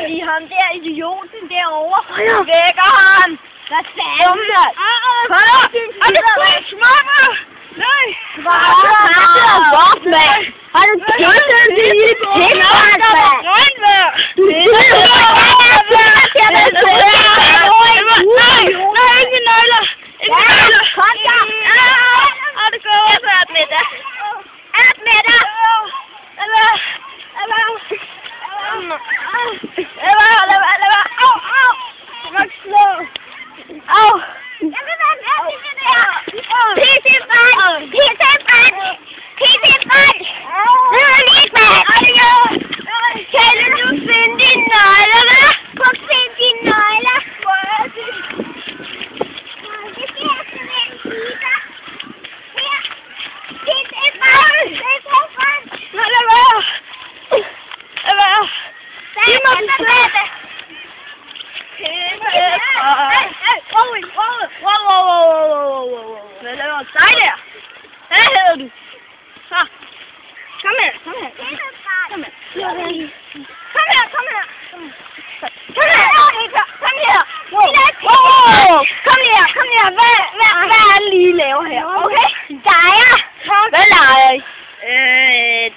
fordi ham der idioten derovre vækker ham. Hvad fanden? Kom her! Er det smømmer? Nej! Hvad mand? Har du tisset det lille pissebrand, mand? Nej, ikke nøgler! Kom så! Og det går over for at med dig. At med dig! Lad være! Au! Jeg må ikke slå! Au! Jeg vil være med til det der! Pissebrand! Det er lige mand! Kan du finde dine nøgler, hva'? Prøv at finde dine nøgler! Det skal jeg simpelthen sige dig. Her! Pissebrand! Nå, lad være! Giv mig den slette! Hvad laver dig der? Hvad hedder du? Så. Kom her. Kom her. Hvad er det lige laver her? Okay? Dejer. Hvad leger I?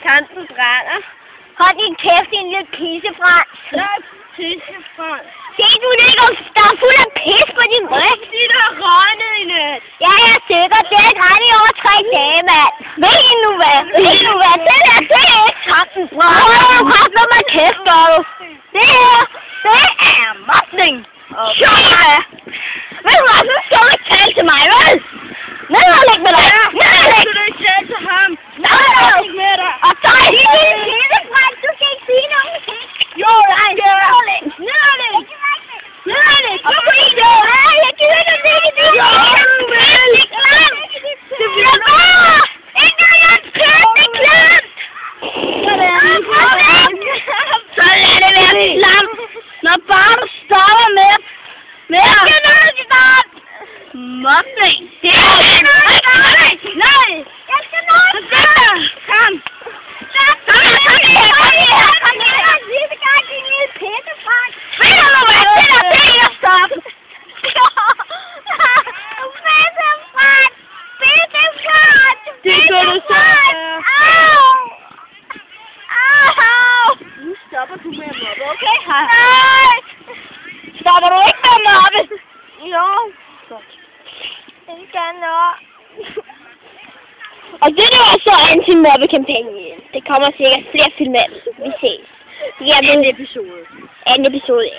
Tanten brænder. Hold din kæft, din lille pissefrans. Pissefrans. Se du ligger, der er fuld af pis på din ryg. Det der røgnet i nat. Ja, jeg er sikker. Det er ikke regnet i over 3 dage, mand. Ved I nu hvad? Det er ikke tanken. Hold du kraft med mig kæft, gør du. Det er mobning. Sjovt. Ved du hvad, så skal du ikke tale til mig, vel? Ned og læg med dig. Ned og læg. Du skal ikke tale til ham. Nej, ikke med dig. Og så er det din pissefrans. Du skal ikke sige nogen ting. Jo, nej. Ned og læg. Så fordi det er, jeg gider det ikke, du er ikke klam. Det bliver bare. Ikke når jeg er pæt, det er klamt. Så lad det være klam. Når bare du stopper med at... Ikke noget stop. Mobning. Det er ikke noget stop. Nej. Jeg skal noget stop. Kom. Kom her. Sidste gang, din lille pissefrans. Ved du hvad? Stop! Pissefrans! Det gør du så. Au! Nu stopper du med at mobbe, okay? Nej! Stopper du ikke med at mobbe? Jo. Godt. Det skal nok. Og det var så anti-mobbe-kampagnen. Det kommer sikkert flere film af. Vi ses. Anden episode.